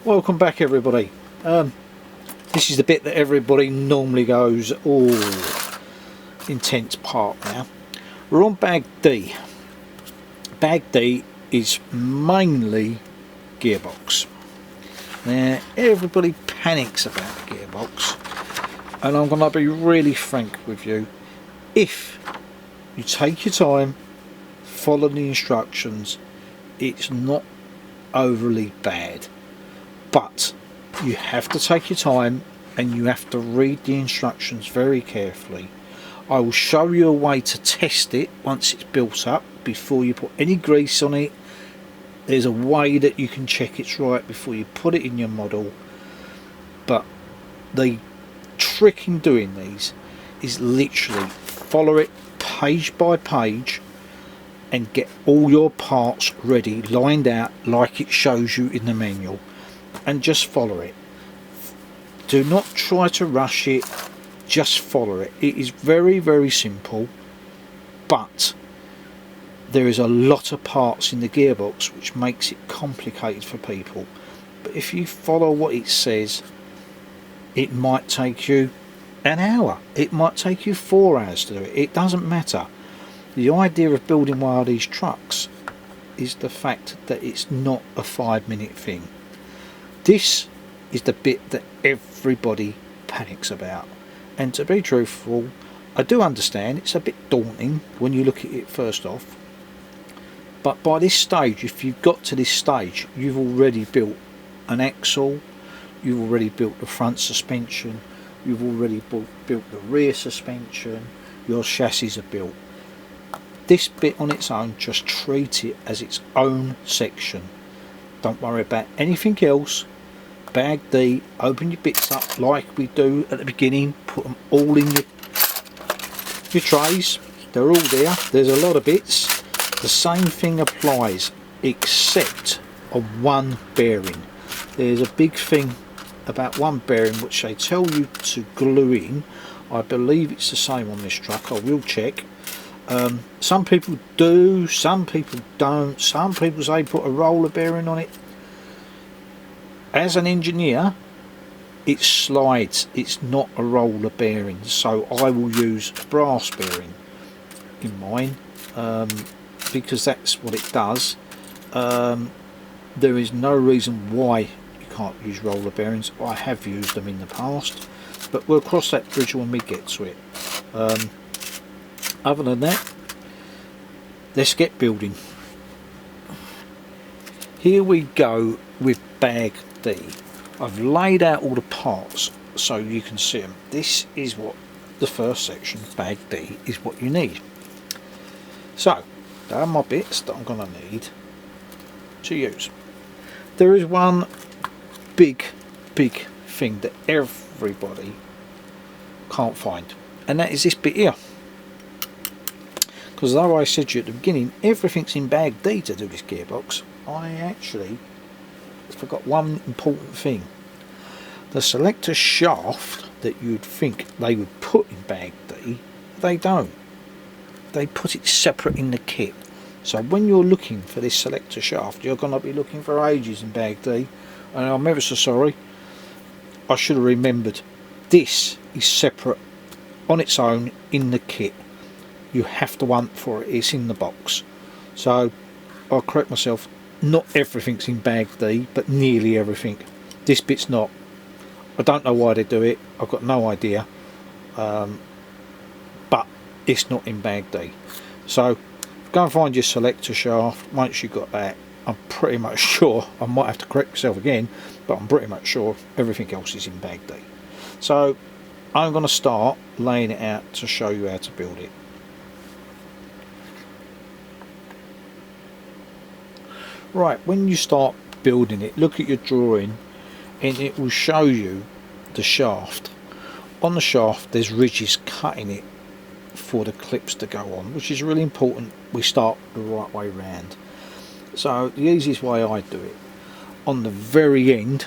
Welcome back everybody. This is the bit that everybody normally goes, oh, intense part now. We're on bag D. Bag D is mainly gearbox. Now everybody panics about the gearbox, and I'm going to be really frank with you. If you take your time, follow the instructions, it's not overly bad. But you have to take your time and you have to read the instructions very carefully. I will show you a way to test it once it's built up before you put any grease on it. There's a way that you can check it's right before you put it in your model. But the trick in doing these is literally follow it page by page and get all your parts ready, lined out like it shows you in the manual. And just follow it. Do not try to rush it, just follow it. It is very, very simple, but there is a lot of parts in the gearbox which makes it complicated for people. But if you follow what it says, it might take you an hour, it might take you 4 hours to do it. It doesn't matter. The idea of building one of these trucks is the fact that it's not a 5-minute thing. This is the bit that everybody panics about, and to be truthful, I do understand it's a bit daunting when you look at it first off, but by this stage, if you've got to this stage, you've already built an axle, you've already built the front suspension, you've already built the rear suspension, your chassis are built. This bit on its own, just treat it as its own section. Don't worry about anything else. Bag D, open your bits up like we do at the beginning, put them all in your trays, they're all there, there's a lot of bits. The same thing applies except on one bearing. There's a big thing about one bearing which they tell you to glue in. I believe it's the same on this truck, I will check. Some people do, some people don't, some people say put a roller bearing on it. As an engineer, it slides, it's not a roller bearing, so I will use a brass bearing in mine, because that's what it does. There is no reason why you can't use roller bearings. I have used them in the past, but we'll cross that bridge when we get to it. Other than that, let's get building. Here we go with bag D. I've laid out all the parts so you can see them. This is what the first section, bag D, is what you need. So, there are my bits that I'm going to need to use. There is one big thing that everybody can't find, and that is this bit here. Because though I said to you at the beginning, everything's in bag D to do this gearbox, I actually forgot one important thing. The selector shaft that you'd think they would put in bag D, they don't. They put it separate in the kit. So when you're looking for this selector shaft, you're going to be looking for ages in bag D, and I'm ever so sorry, I should have remembered. This is separate on its own in the kit. You have to hunt for it, it's in the box. So I'll correct myself, not everything's in bag D, but nearly everything. This bit's not. I don't know why they do it, I've got no idea, but it's not in bag D. So go and find your selector shaft. Once you've got that, I'm pretty much sure, I might have to correct myself again, but I'm pretty much sure everything else is in bag D. So I'm going to start laying it out to show you how to build it. Right, when you start building it, look at your drawing and it will show you the shaft. On the shaft there's ridges cutting it for the clips to go on, which is really important we start the right way round. So the easiest way I do it, on the very end,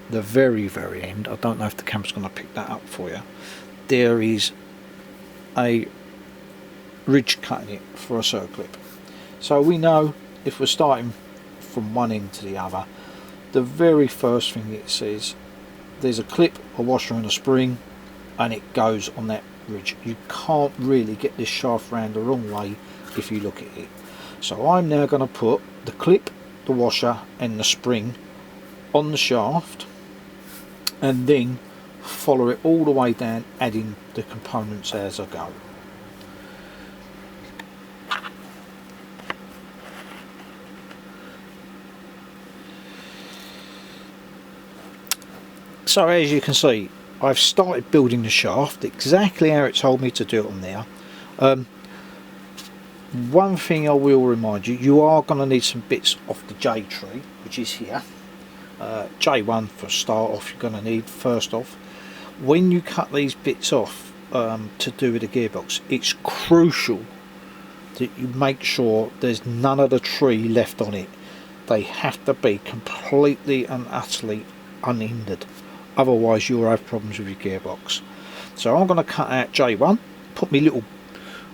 the very end, I don't know if the camera's going to pick that up for you, there is a ridge cutting it for a circlip. So we know if we're starting from one end to the other, the very first thing it says, there's a clip, a washer and a spring, and it goes on that ridge. You can't really get this shaft round the wrong way if you look at it. So I'm now going to put the clip, the washer and the spring on the shaft, and then follow it all the way down, adding the components as I go. So as you can see, I've started building the shaft exactly how it told me to do it on there. One thing I will remind you, you are going to need some bits off the J tree, which is here. J1 for start off, you're going to need first off. When you cut these bits off to do with the gearbox, it's crucial that you make sure there's none of the tree left on it. They have to be completely and utterly unhindered, otherwise you'll have problems with your gearbox. So I'm going to cut out J1, put my little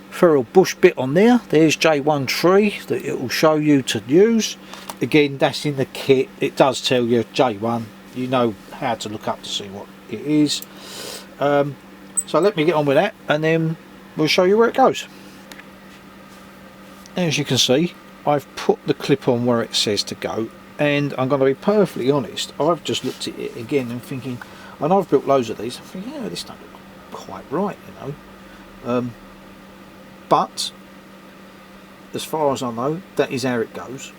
ferrule bush bit on there. There's J1 tree that it will show you to use. Again, that's in the kit, it does tell you J1, you know how to look up to see what it is. So let me get on with that and then we'll show you where it goes. As you can see, I've put the clip on where it says to go, and I'm going to be perfectly honest, I've just looked at it again and thinking, and I've built loads of these, I'm thinking, yeah, this don't look quite right, you know. But as far as I know, that is how it goes.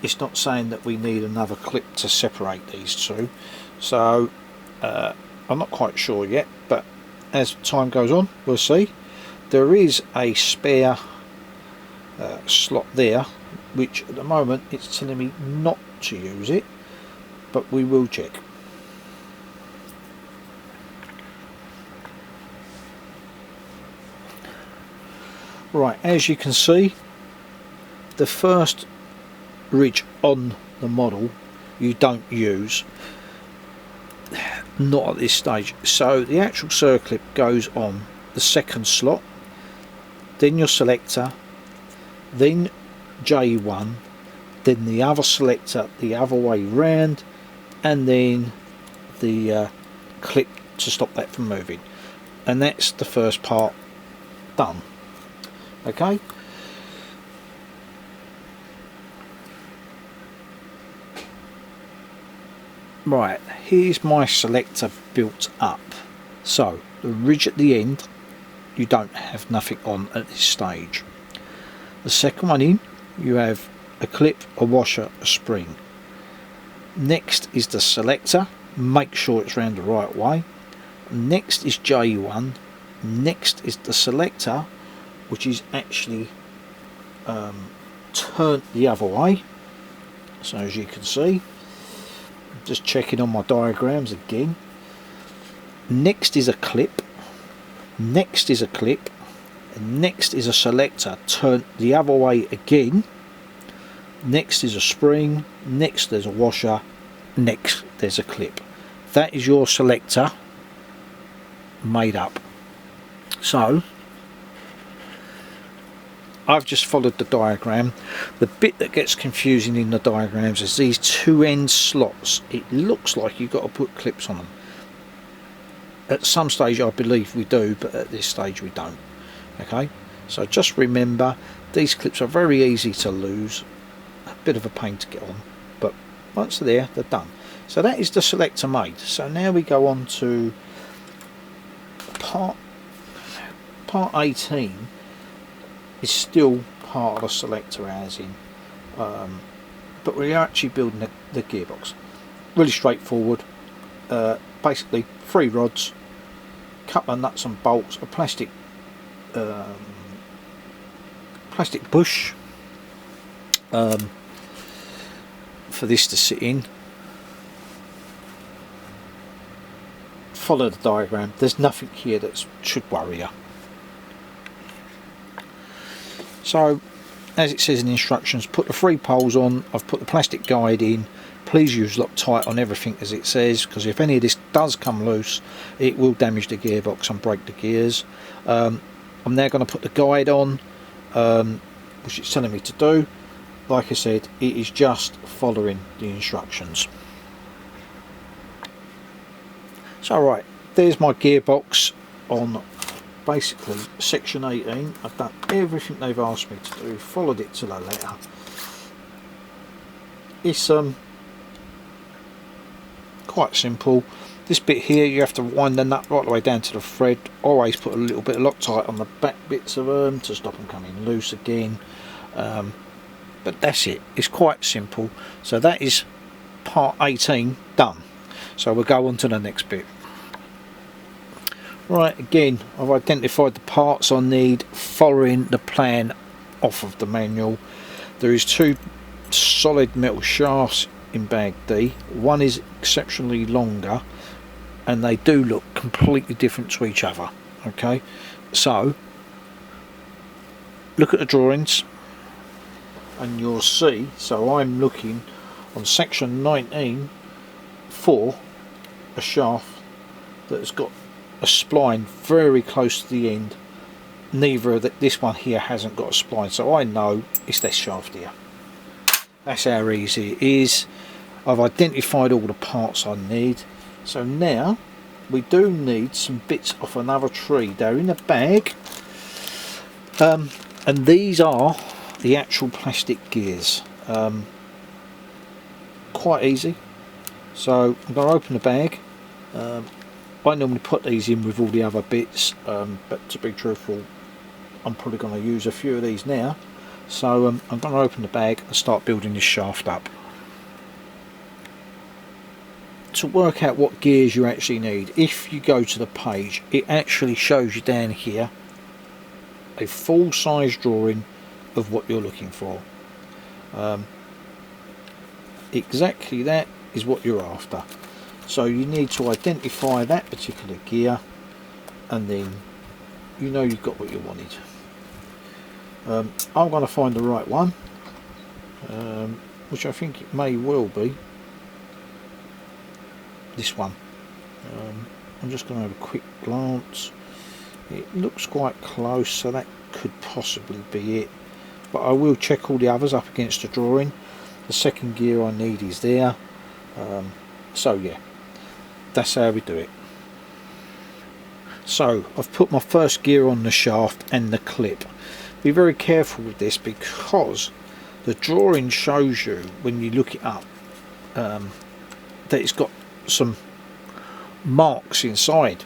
It's not saying that we need another clip to separate these two, so I'm not quite sure yet, but as time goes on we'll see. There is a spare slot there, which at the moment it's telling me not to use it, but we will check. Right, as you can see, the first ridge on the model you don't use, not at this stage. So the actual circlip goes on the second slot, then your selector, then J1, then the other selector the other way round, and then the clip to stop that from moving, and that's the first part done. Okay, right, here's my selector built up. So the ridge at the end, you don't have nothing on at this stage. The second one in, you have a clip, a washer, a spring. Next is the selector, make sure it's round the right way. Next is J1. Next is the selector, which is actually turned the other way. So as you can see, just checking on my diagrams again. Next is a clip. Next is a clip. And next is a selector turned the other way again. Next is a spring. Next there's a washer. Next there's a clip. That is your selector made up. So I've just followed the diagram. The bit that gets confusing in the diagrams is these two end slots. It looks like you've got to put clips on them. At some stage I believe we do, but at this stage we don't. Okay, so just remember, these clips are very easy to lose, a bit of a pain to get on, but once they're there, they're done. So that is the selector made. So now we go on to part 18. Is still part of the selector as in, but we're actually building the gearbox. Really straightforward. Basically 3 rods, couple of nuts and bolts, a plastic bush for this to sit in. Follow the diagram. There's nothing here that should worry you. So as it says in the instructions, put the 3 poles on. I've put the plastic guide in. Please use Loctite on everything as it says, because if any of this does come loose it will damage the gearbox and break the gears. I'm now going to put the guide on, which it's telling me to do. like I said, it is just following the instructions. So right, there's my gearbox on basically section 18. I've done everything they've asked me to do, followed it to the letter. It's quite simple. This bit here, you have to wind the nut right the way down to the thread. Always put a little bit of Loctite on the back bits of them to stop them coming loose again. But that's it, it's quite simple. So that is part 18 done. So we'll go on to the next bit. Right, again, I've identified the parts I need following the plan off of the manual. There is 2 solid metal shafts in bag D. One is exceptionally longer, and they do look completely different to each other. Okay, so look at the drawings and you'll see. So I'm looking on section 19 for a shaft that has got a spline very close to the end. Neither of this one here hasn't got a spline, so I know it's this shaft here. That's how easy it is. I've identified all the parts I need. So now we do need some bits off another tree. They're in a bag, and these are the actual plastic gears. Quite easy. So I'm going to open the bag. I normally put these in with all the other bits, but to be truthful, I'm probably going to use a few of these now. So I'm going to open the bag and start building this shaft up. To work out what gears you actually need, if you go to the page, it actually shows you down here a full size drawing of what you're looking for. Exactly that is what you're after. So you need to identify that particular gear, and then you know you've got what you wanted. I'm going to find the right one, which I think it may well be this one. I'm just going to have a quick glance. It looks quite close, so that could possibly be it, but I will check all the others up against the drawing. The second gear I need is there. So yeah, that's how we do it. So I've put my first gear on the shaft and the clip. Be very careful with this, because the drawing shows you when you look it up that it's got some marks inside,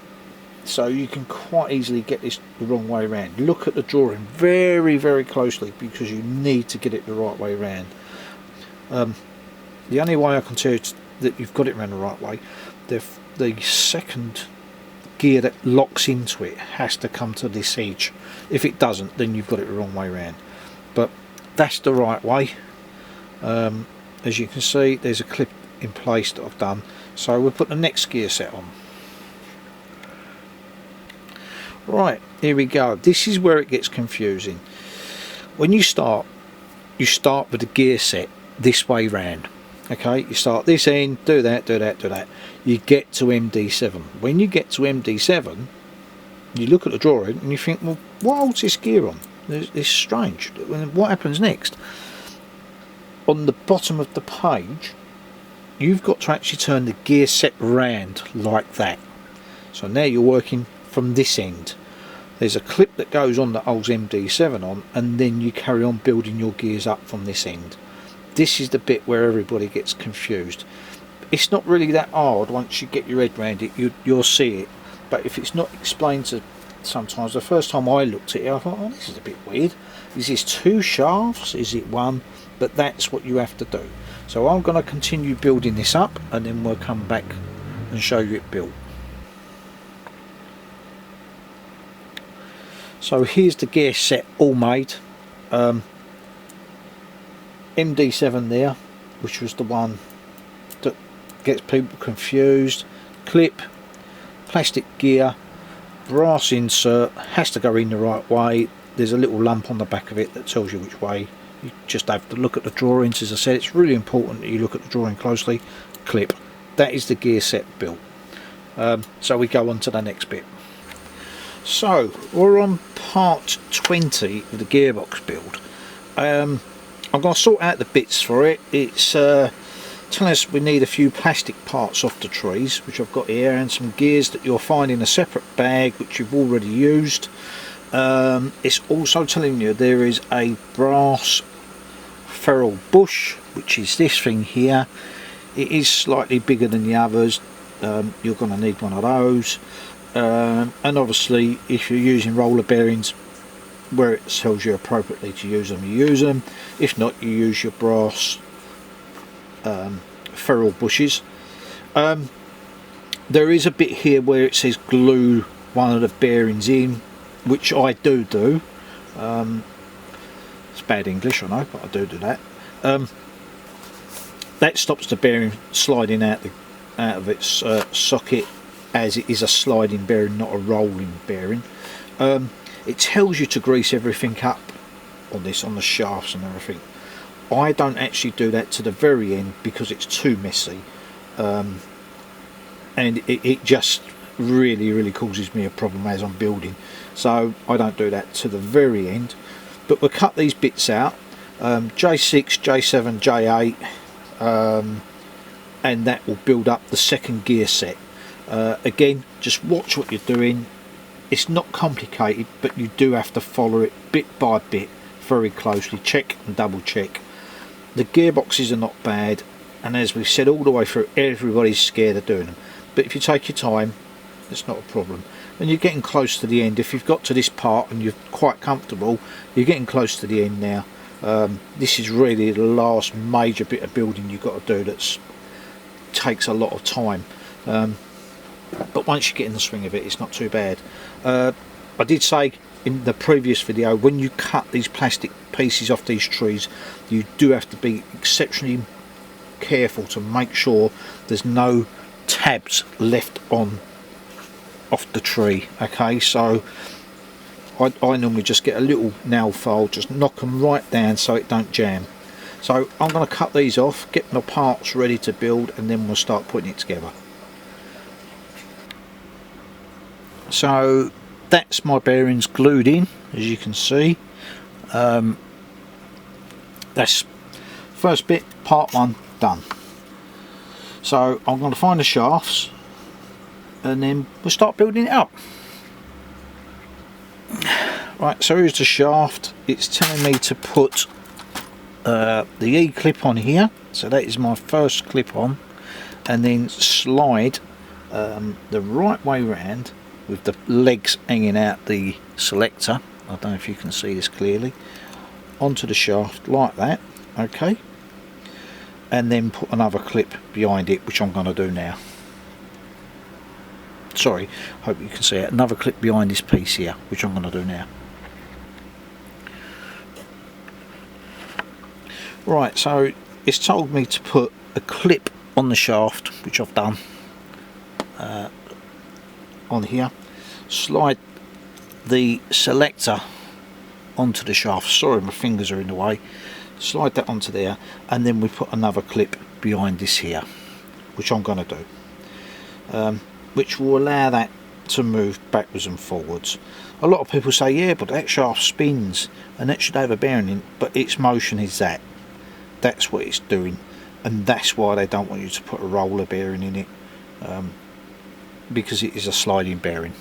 so you can quite easily get this the wrong way around. Look at the drawing very closely, because you need to get it the right way around. The only way I can tell you that you've got it around the right way, the second gear that locks into it has to come to this edge. If it doesn't, then you've got it the wrong way around, but that's the right way. As you can see, there's a clip in place that I've done, so we'll put the next gear set on. Right, here we go. This is where it gets confusing. When you start with the gear set this way round. Okay, you start this end, do that, do that, do that. You get to MD7. When you get to MD7, you look at the drawing and you think, well, what holds this gear on? It's strange. What happens next? On the bottom of the page, you've got to actually turn the gear set round like that. So now you're working from this end. There's a clip that goes on that holds MD7 on, and then you carry on building your gears up from this end. This is the bit where everybody gets confused. It's not really that hard once you get your head around it. You'll see it, but if it's not explained to, sometimes the first time I looked at it, I thought, oh, this is a bit weird. Is this 2 shafts? Is it 1? But that's what you have to do. So I'm going to continue building this up, and then we'll come back and show you it built. So here's the gear set all made. MD7 there, which was the one that gets people confused. Clip, plastic gear, brass insert, has to go in the right way. There's a little lump on the back of it that tells you which way. You just have to look at the drawings. As I said, it's really important that you look at the drawing closely. Clip, that is the gear set built. So we go on to the next bit. So we're on part 20 of the gearbox build. I'm going to sort out the bits for it. It's telling us we need a few plastic parts off the trees, which I've got here, and some gears that you'll find in a separate bag which you've already used. It's also telling you there is a brass ferrule bush, which is this thing here. It is slightly bigger than the others. You're going to need one of those, and obviously if you're using roller bearings where it tells you appropriately to use them, you use them. If not, you use your brass ferrule bushes. There is a bit here where it says glue one of the bearings in, which I do. It's bad English, I know, but I do that. That stops the bearing sliding out of its socket, as it is a sliding bearing, not a rolling bearing. It tells you to grease everything up on this, on the shafts and everything. I don't actually do that to the very end because it's too messy, and it just really causes me a problem as I'm building, so I don't do that to the very end. But we'll cut these bits out, J6, J7, J8, and that will build up the second gear set. Again, just watch what you're doing. It's not complicated, but you do have to follow it bit by bit very closely. Check and double check. The gearboxes are not bad, and as we've said all the way through, everybody's scared of doing them, but if you take your time, it's not a problem. When you're getting close to the end, if you've got to this part and you're quite comfortable, you're getting close to the end now. This is really the last major bit of building you've got to do that takes a lot of time, but once you get in the swing of it, it's not too bad. I did say in the previous video, when you cut these plastic pieces off these trees, you do have to be exceptionally careful to make sure there's no tabs left on off the tree. Okay, so I normally just get a little nail file, just knock them right down so it don't jam. So I'm going to cut these off, get my parts ready to build, and then we'll start putting it together. So that's my bearings glued in, as you can see. That's first bit, part one, done. So I'm going to find the shafts and then we'll start building it up. Right, so here's the shaft. It's telling me to put the E-clip on here, so that is my first clip on, and then slide the right way round with the legs hanging out the selector, I don't know if you can see this clearly, onto the shaft like that. Okay, and then put another clip behind it, which I'm going to do now. Sorry, hope you can see it. Another clip behind this piece here, which I'm going to do now. Right, so it's told me to put a clip on the shaft, which I've done, on here. Slide the selector onto the shaft. Sorry, my fingers are in the way. Slide that onto there, and then we put another clip behind this here, which I'm going to do, which will allow that to move backwards and forwards. A lot of people say, yeah, but that shaft spins and that should have a bearing in, but its motion is that's what it's doing, and that's why they don't want you to put a roller bearing in it, because it is a sliding bearing.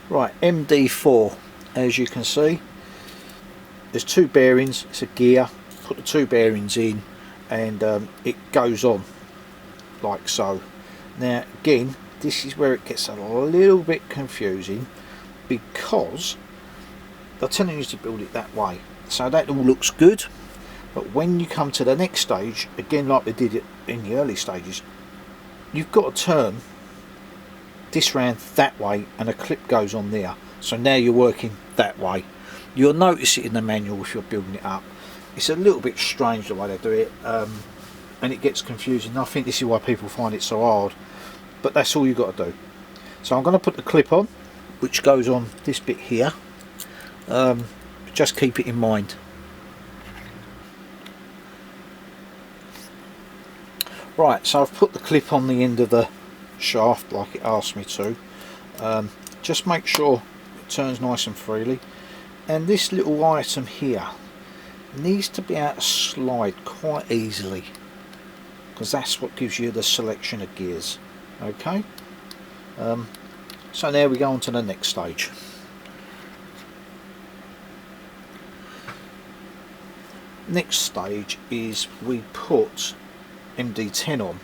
Right, MD4, as you can see, there's two bearings, it's a gear, put the two bearings in, and it goes on like so. Now again, this is where it gets a little bit confusing, because they're telling you to build it that way, so that all looks good, but when you come to the next stage, again like they did it in the early stages, you've got to turn this round that way and a clip goes on there, so now you're working that way. You'll notice it in the manual if you're building it up. It's a little bit strange the way they do it, and it gets confusing. I think this is why people find it so hard, but that's all you've got to do. So I'm going to put the clip on, which goes on this bit here. Just keep it in mind. Right, so I've put the clip on the end of the shaft like it asked me to. Just make sure it turns nice and freely, and this little item here needs to be able to slide quite easily, because that's what gives you the selection of gears. Okay, so now we go on to the next stage. Next stage is we put MD10 on.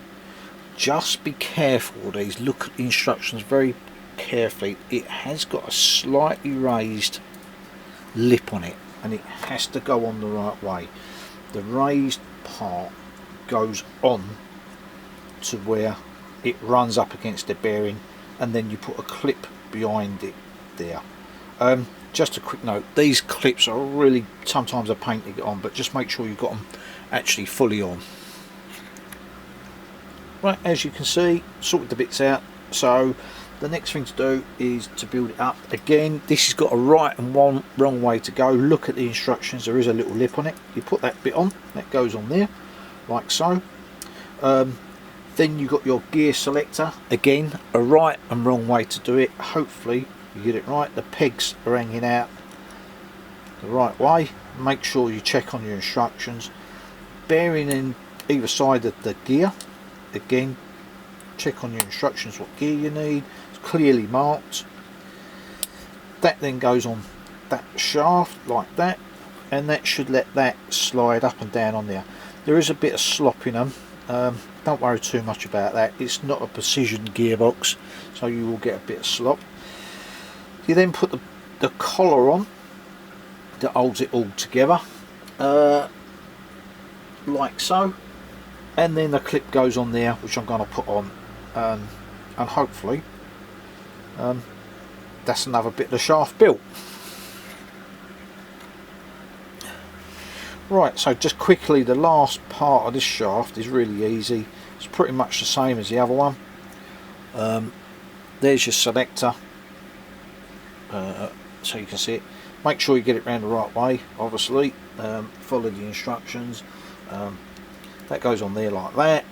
Just be careful with these, look at the instructions very carefully. It has got a slightly raised lip on it, and it has to go on the right way. The raised part goes on to where it runs up against the bearing, and then you put a clip behind it there. Just a quick note, these clips are really sometimes a pain to get on, but just make sure you've got them actually fully on. Right, as you can see, sorted the bits out, so the next thing to do is to build it up. Again, this has got a right and one wrong way to go. Look at the instructions, there is a little lip on it. You put that bit on, that goes on there, like so. Then you've got your gear selector. Again, a right and wrong way to do it. Hopefully you get it right. The pegs are hanging out the right way. Make sure you check on your instructions. Bearing in either side of the gear. Again, check on your instructions what gear you need. It's clearly marked. That then goes on that shaft like that, and that should let that slide up and down on there. There is a bit of slop in them. Don't worry too much about that. It's not a precision gearbox, so you will get a bit of slop. You then put the collar on that holds it all together, like so, and then the clip goes on there, which I'm going to put on, and hopefully that's another bit of the shaft built. Right, so just quickly, the last part of this shaft is really easy. It's pretty much the same as the other one. There's your selector, so you can see it. Make sure you get it around the right way, obviously. Follow the instructions. That goes on there like that.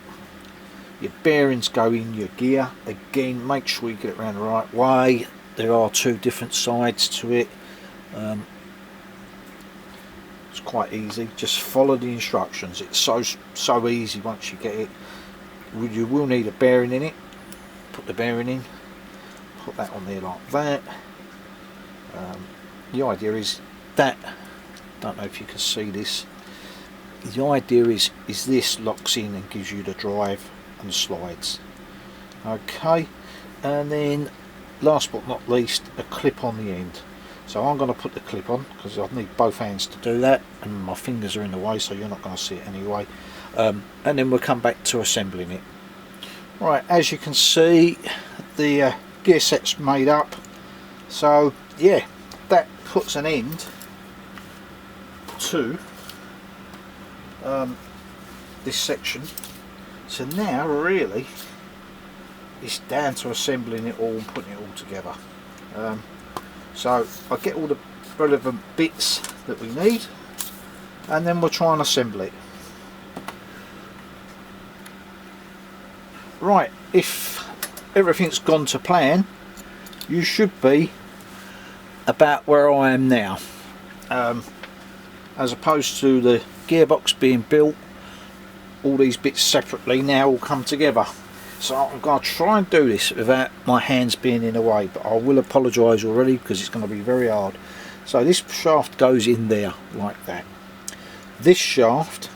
Your bearings go in your gear. Again, make sure you get it around the right way. There are two different sides to it. It's quite easy. Just follow the instructions. It's so easy once you get it. You will need a bearing in it. Put the bearing in. Put that on there like that. The idea is that, don't know if you can see this, the idea is this locks in and gives you the drive and the slides. Okay, and then last but not least, a clip on the end. So I'm going to put the clip on because I need both hands to do that, and my fingers are in the way, so you're not going to see it anyway. And then we'll come back to assembling it. Right, as you can see, the gear set's made up. So yeah, that puts an end to this section. So now really it's down to assembling it all and putting it all together. So I get all the relevant bits that we need, and then we'll try and assemble it. Right, if everything's gone to plan, you should be about where I am now, as opposed to the gearbox being built, all these bits separately now all come together. So I'm going to try and do this without my hands being in the way, but I will apologise already because it's going to be very hard. So this shaft goes in there like that. This shaft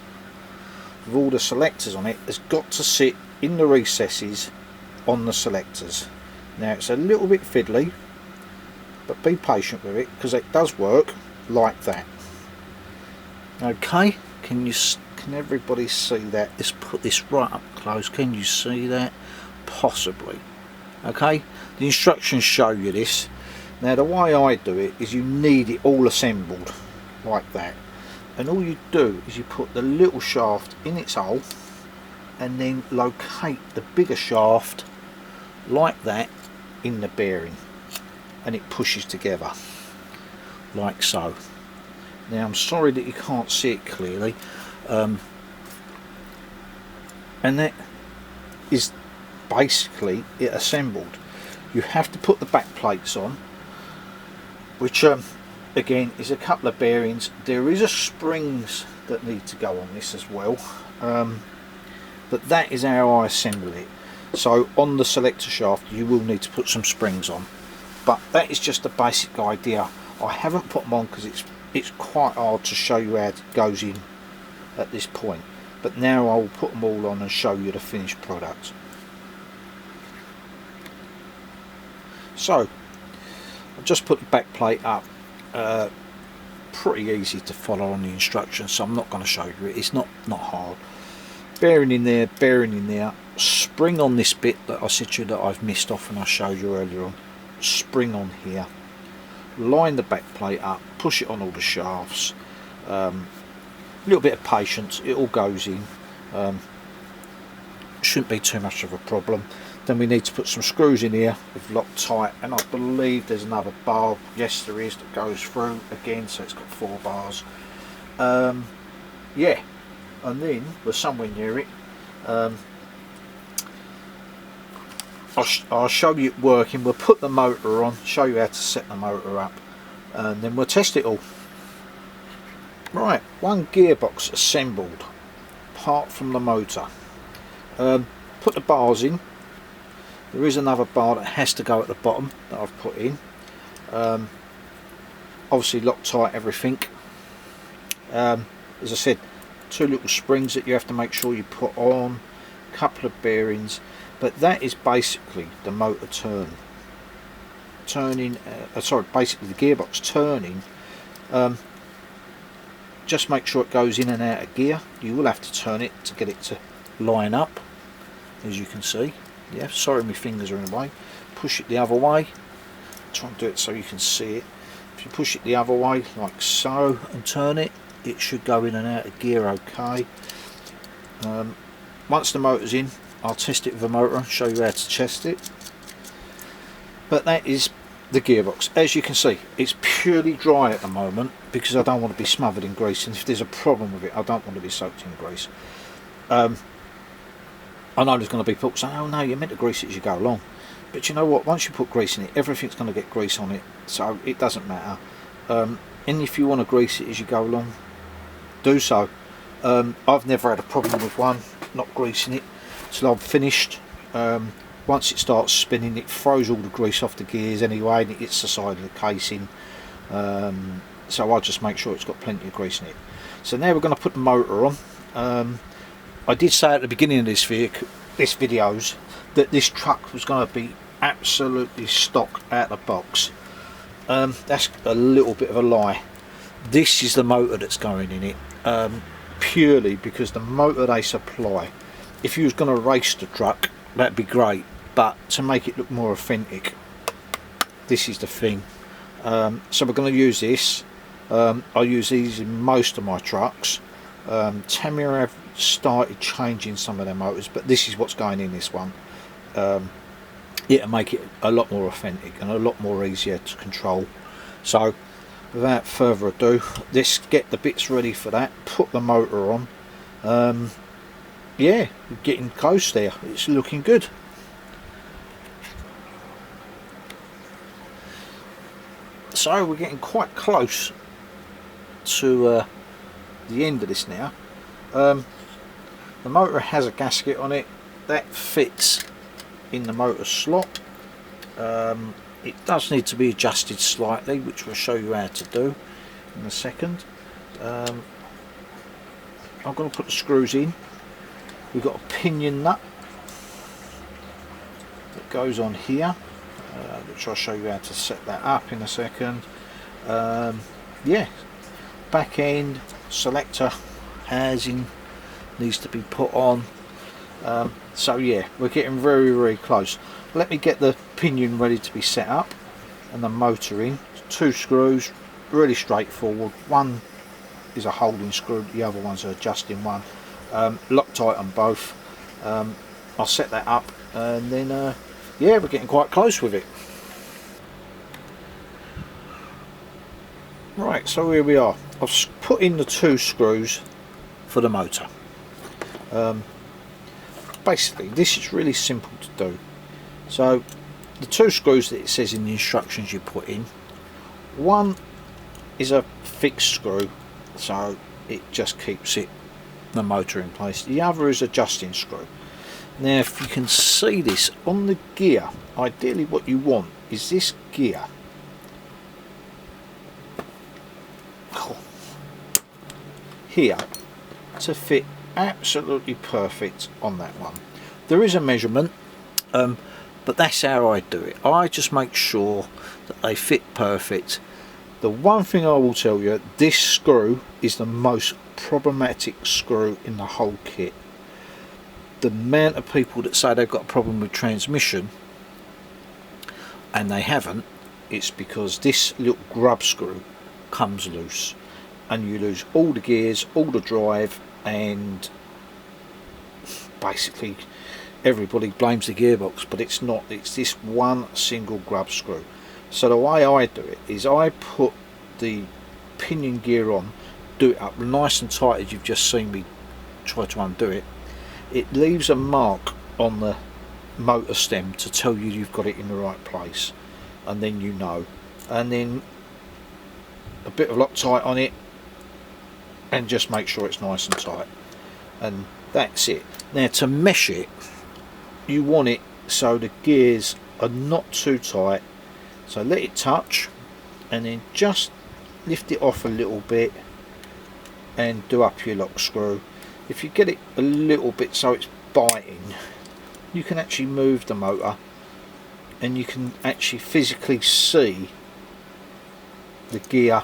with all the selectors on it has got to sit in the recesses on the selectors. Now it's a little bit fiddly, but be patient with it because it does work like that. Okay, can everybody see that? Let's put this right up close. Can you see that? Possibly. Okay, the instructions show you this. Now the way I do it is you need it all assembled like that, and all you do is you put the little shaft in its hole and then locate the bigger shaft like that in the bearing, and it pushes together like so. Now I'm sorry that you can't see it clearly, and that is basically it assembled. You have to put the back plates on, which again is a couple of bearings. There is a springs that need to go on this as well, but that is how I assemble it. So on the selector shaft you will need to put some springs on, but that is just a basic idea. I haven't put them on because it's quite hard to show you how it goes in at this point, but now I'll put them all on and show you the finished product. So I've just put the back plate up, pretty easy to follow on the instructions, so I'm not going to show you it. It's not hard. Bearing in there, bearing in there, spring on this bit that I said to you that I've missed off and I showed you earlier on, spring on here, line the back plate up, push it on all the shafts, a little bit of patience, it all goes in, shouldn't be too much of a problem. Then we need to put some screws in here with Loctite, and I believe there's another bar, yes there is, that goes through again, so it's got 4 bars. Yeah, and then we're somewhere near it. I'll show you it working. We'll put the motor on, show you how to set the motor up, and then we'll test it all. Right, one gearbox assembled apart from the motor. Put the bars in. There is another bar that has to go at the bottom that I've put in. Obviously Loctite everything. As I said, 2 little springs that you have to make sure you put on, a couple of bearings, but that is basically the motor turning, basically the gearbox turning. Just make sure it goes in and out of gear. You will have to turn it to get it to line up, as you can see. Yeah, sorry my fingers are in the way. Push it the other way. Try and do it so you can see it. If you push it the other way like so and turn it, it should go in and out of gear okay. Once the motor's in, I'll test it with the motor and show you how to test it. But that is the gearbox. As you can see, it's purely dry at the moment because I don't want to be smothered in grease, and if there's a problem with it I don't want to be soaked in grease. I know there's going to be people saying, oh no, you're meant to grease it as you go along, but you know what, once you put grease in it, everything's going to get grease on it, so it doesn't matter. And if you want to grease it as you go along, do so. I've never had a problem with one not greasing it till I've finished. Once it starts spinning, it throws all the grease off the gears anyway, and it hits the side of the casing, so I'll just make sure it's got plenty of grease in it. So now we're going to put the motor on. I did say at the beginning of this videos that this truck was going to be absolutely stock out of the box. That's a little bit of a lie. This is the motor that's going in it, purely because the motor they supply, if you was going to race the truck, that'd be great, but to make it look more authentic, this is the thing. So we're going to use this. I use these in most of my trucks. Tamiya have started changing some of their motors, but this is what's going in this one. It'll make it a lot more authentic and a lot more easier to control. So without further ado, let's get the bits ready for that, put the motor on. Yeah, we're getting close there, it's looking good. So we're getting quite close to the end of this now. The motor has a gasket on it that fits in the motor slot. It does need to be adjusted slightly, which we'll show you how to do in a second. I'm going to put the screws in. We've got a pinion nut that goes on here, which I'll show you how to set that up in a second. Yeah, back end selector housing needs to be put on. So yeah, we're getting very close. Let me get the pinion ready to be set up and the motor in. 2 screws, really straightforward. One is a holding screw, the other one's an adjusting one. Loctite on both. I'll set that up and then yeah, we're getting quite close with it. Right, so here we are. I've put in the 2 screws for the motor. Basically this is really simple to do. So the 2 screws that it says in the instructions you put in, one is a fixed screw, so it just keeps the motor in place. The other is a adjusting screw. Now if you can see this on the gear, ideally what you want is this gear here to fit absolutely perfect on that one. There is a measurement, but that's how I do it. I just make sure that they fit perfect. The one thing I will tell you, this screw is the most problematic screw in the whole kit. The amount of people that say they've got a problem with transmission and they haven't, it's because this little grub screw comes loose and you lose all the gears, all the drive, and basically everybody blames the gearbox, but it's not. It's this one single grub screw. So the way I do it is I put the pinion gear on, do it up nice and tight as you've just seen me try to undo it. It leaves a mark on the motor stem to tell you you've got it in the right place, and then you know. And then a bit of Loctite on it and just make sure it's nice and tight, and that's it. Now to mesh it, you want it so the gears are not too tight, so let it touch and then just lift it off a little bit and do up your lock screw. If you get it a little bit so it's biting, you can actually move the motor and you can actually physically see the gear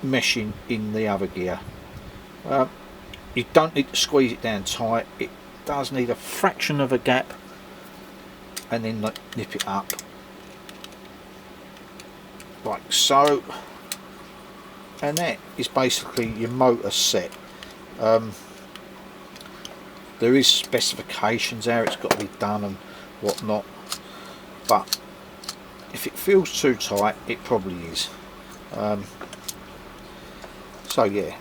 meshing in the other gear. You don't need to squeeze it down tight, it does need a fraction of a gap, and then nip it up like so, and that is basically your motor set. There is specifications how it's got to be done and whatnot, but if it feels too tight, it probably is. So yeah,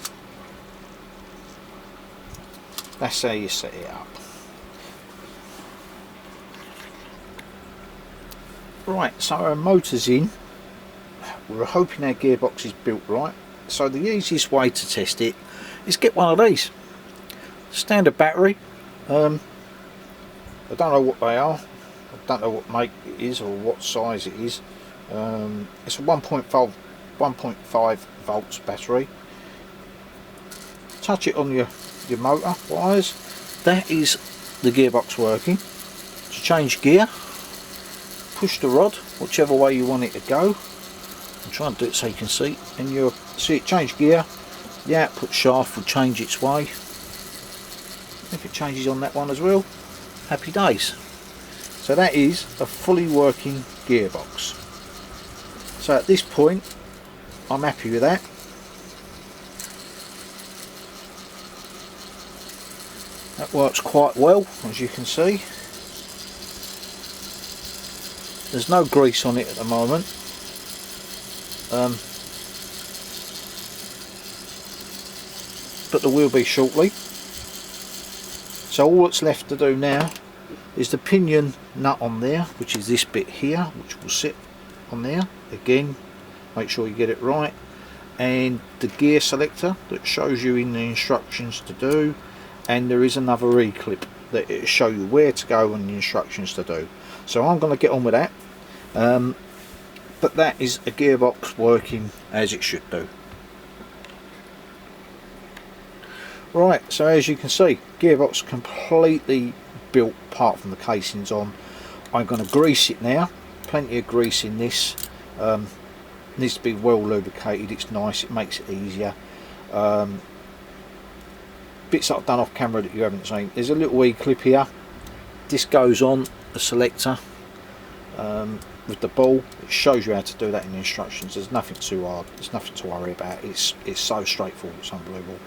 that's how you set it up. Right, so our motor's in. We're hoping our gearbox is built right. So the easiest way to test it is get one of these. Standard battery. I don't know what they are. I don't know what make it is or what size it is. It's a 1.5 volts battery. Touch it on your motor wires. That is the gearbox working. To change gear, push the rod whichever way you want it to go. I'm trying to do it so you can see, and you'll see it change gear. The output shaft will change its way. If it changes on that one as well, happy days. So that is a fully working gearbox. So at this point I'm happy with that. That works quite well, as you can see. There's no grease on it at the moment. But there will be shortly. So all that's left to do now is the pinion nut on there, which is this bit here, which will sit on there. Again, make sure you get it right. And the gear selector that shows you in the instructions to do. And there is another E-clip that it'll show you where to go and the instructions to do. So I'm going to get on with that. But that is a gearbox working as it should do. Right, so as you can see, gearbox completely built apart from the casings on. I'm going to grease it now. Plenty of grease in this. Needs to be well lubricated. It's nice, it makes it easier. Bits that I've done off camera that you haven't seen. There's a little E-clip here. This goes on the selector with the ball. It shows you how to do that in the instructions. There's nothing too hard. There's nothing to worry about. It's so straightforward. It's unbelievable.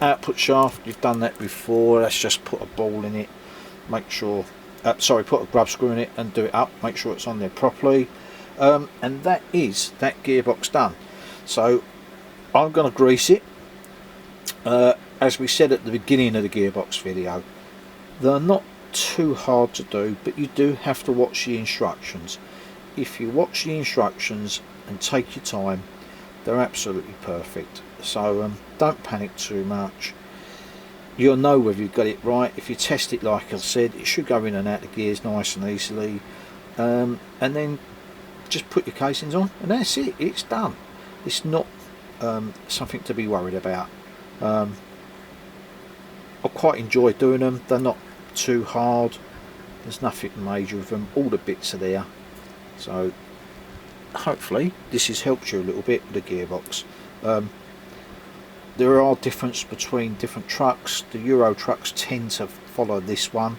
Output shaft, you've done that before. Let's just put a ball in it. Make sure, put a grub screw in it and do it up. Make sure it's on there properly. And that is that gearbox done. So I'm going to grease it. As we said at the beginning of the gearbox video, they're not too hard to do, but you do have to watch the instructions. If you watch the instructions and take your time. They're absolutely perfect, so don't panic too much. You'll know whether you've got it right if you test it. Like I said, it should go in and out of gears nice and easily, and then just put your casings on and that's it, it's done. It's not something to be worried about. I quite enjoy doing them. They're not too hard, there's nothing major with them, all the bits are there. So hopefully this has helped you a little bit with the gearbox. There are differences between different trucks. The Euro trucks tend to follow this one.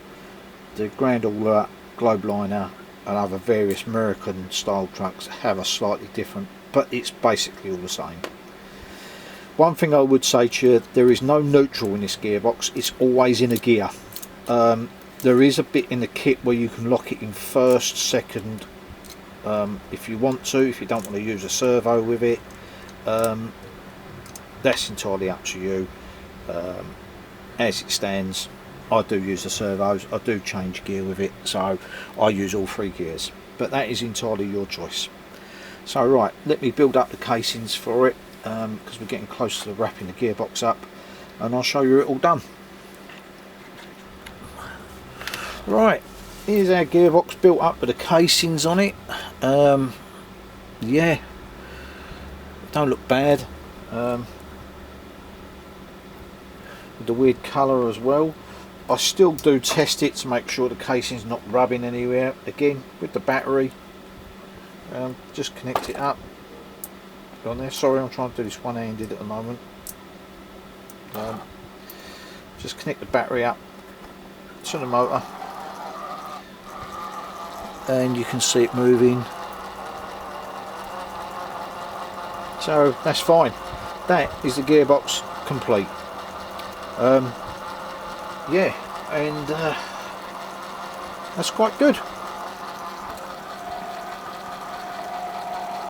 The Grand All Globeliner and other various American style trucks have a slightly different, but it's basically all the same. One thing I would say to you, there is no neutral in this gearbox, it's always in a gear. There is a bit in the kit where you can lock it in first, second, if you want to, if you don't want to use a servo with it. That's entirely up to you. As it stands, I do use the servos, I do change gear with it, so I use all 3 gears, but that is entirely your choice. So right, let me build up the casings for it, because we're getting close to wrapping the gearbox up, and I'll show you it all done. Right, here's our gearbox built up with the casings on it. Yeah, don't look bad. With the weird colour as well. I still do test it to make sure the casing's not rubbing anywhere. Again, with the battery, just connect it up on there. Sorry, I'm trying to do this one-handed at the moment. Just connect the battery up to the motor, and you can see it moving. So that's fine. That is the gearbox complete. Yeah, and that's quite good.